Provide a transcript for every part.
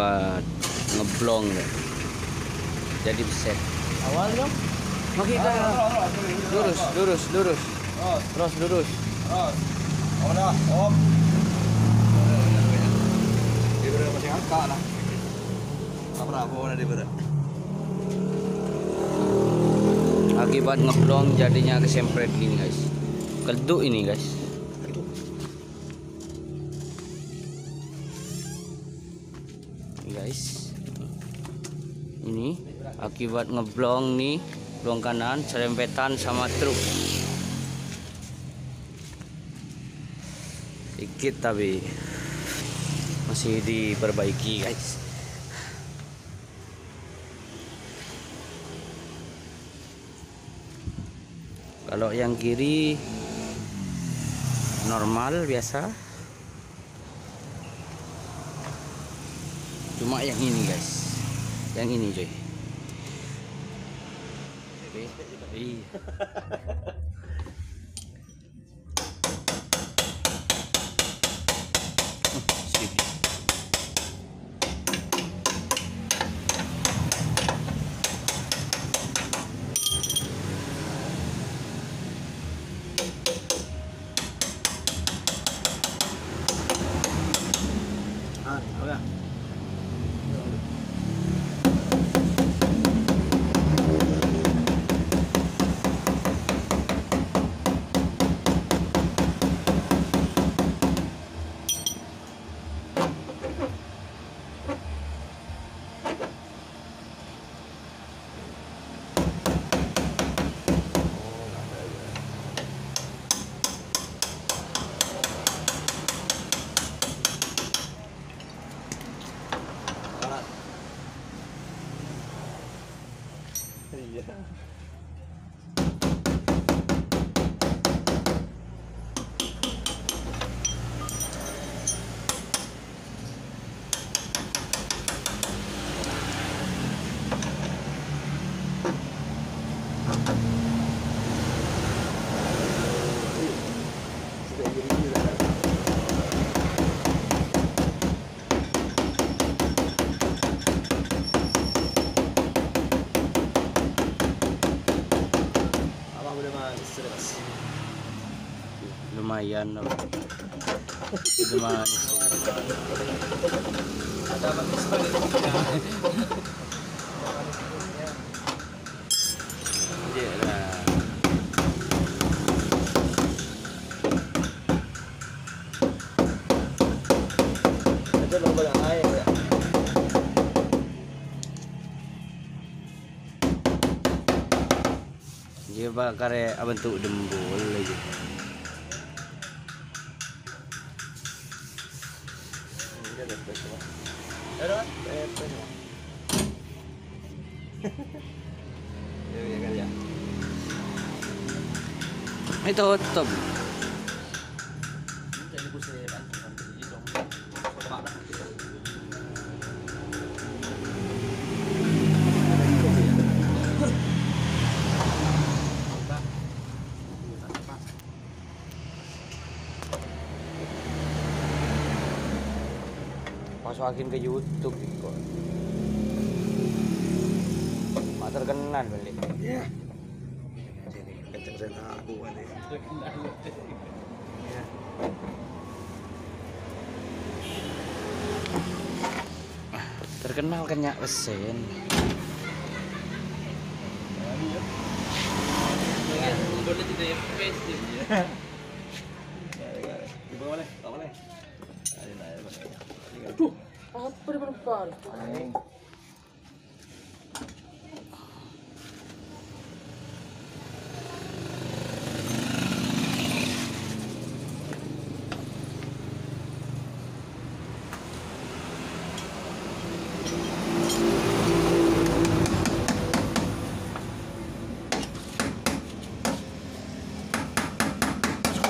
akibat ngeblong jadi beset. Awal dong. Oke, lurus. Terus lurus. Oh dah, om. Dia berada masih angka lah. Tak berapa mana dia berada. Akibat ngeblong jadinya kesempret gini guys. Keleduk ini guys. Guys, ini akibat ngeblong nih, blong kanan serempetan sama truk. Sedikit tapi masih diperbaiki guys. Kalau yang kiri normal biasa. Cuma yang ini guys, yang ini coy. Iya. Iya. Lumayan loh. Ada bagus banget. Ada lomba yang lain ya. Dia bakar bentuk dembul lagi. Itu tutup. Masukin ke YouTube kok. Mak terkenal balik. Iya. Sini kenceng saya aku balik. Iya. Terkenal kenyak besen. Ya, boleh tidak ya face dia. Ibu boleh, tak boleh. Aduh, apa dia berubah?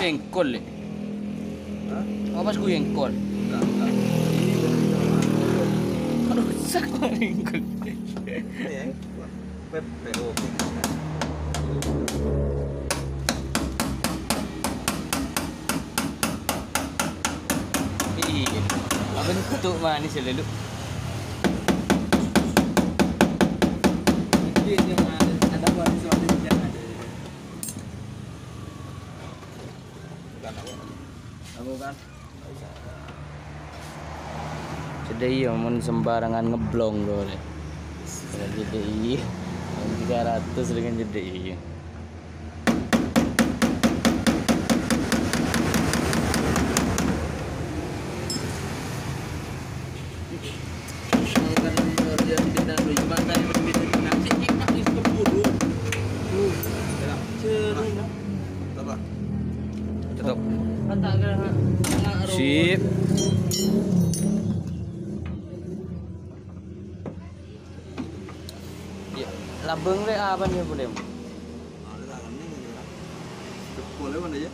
Engkol apa sih engkol? Rusak engkol. Iya, bentuk manis selalu. kan. Jadi ya mun sembarangan ngeblong loh. Jadi 300 dengan jadi. Tutup. Sip. Ya, labeng le apa nih boleh? Boleh mana ya?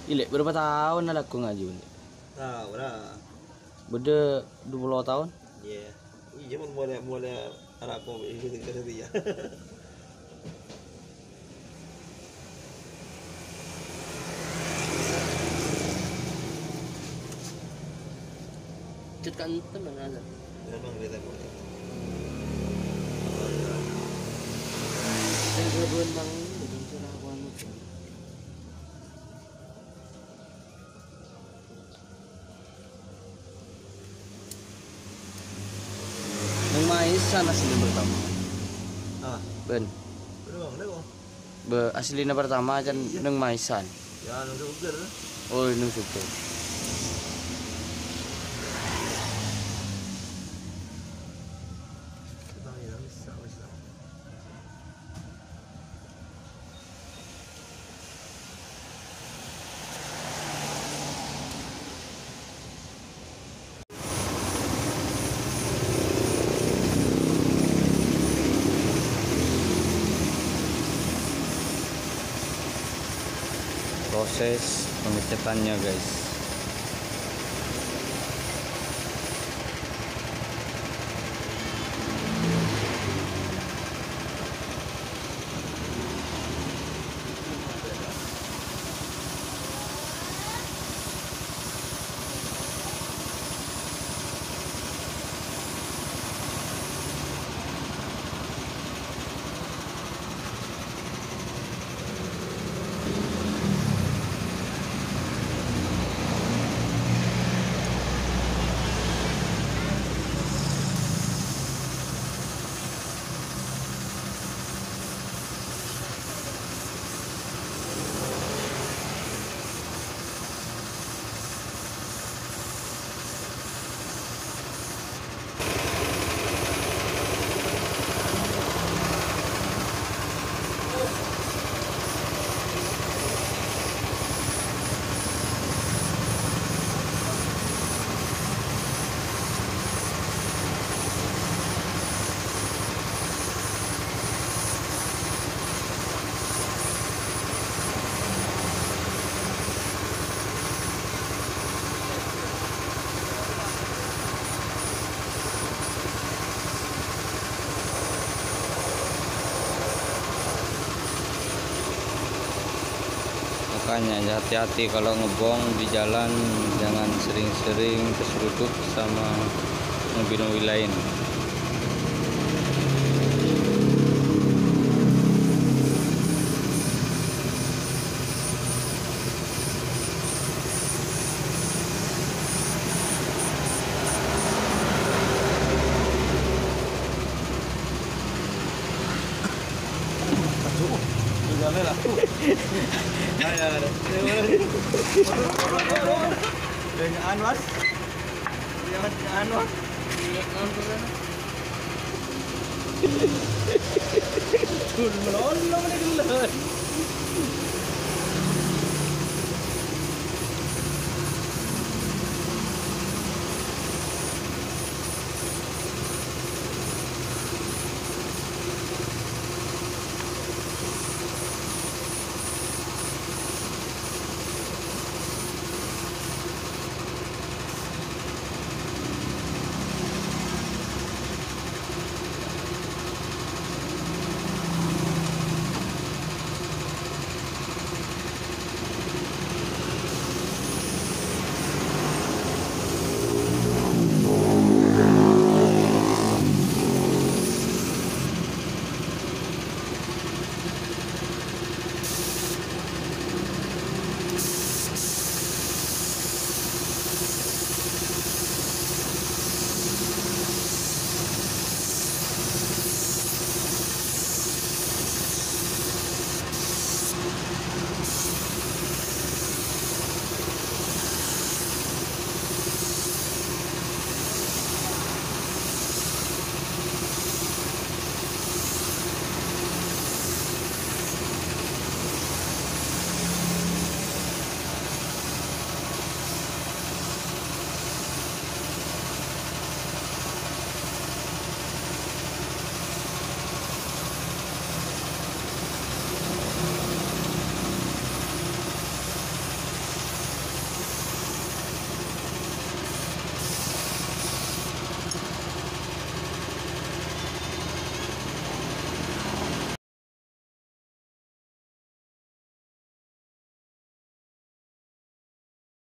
Ilek berapa tahun lah aku ngaji ini? Tahu lah. Beda 20 tahun. Iya. Iya mulai anak kau ini ya. Cut kan teman ada. Memang dia tak boleh. Saya berbun bang belum cerah wanut. Nang mais sana sini pertama. Ah, Ben. betul. Be aslina pertama aja nang maisan. Ya, nunggu ugar. Oh, nang super. Proses pengecekannya guys. Makanya hati-hati kalau ngebong di jalan, jangan sering-sering keseruduk sama mobil-mobil lain. Melolong mana gelar.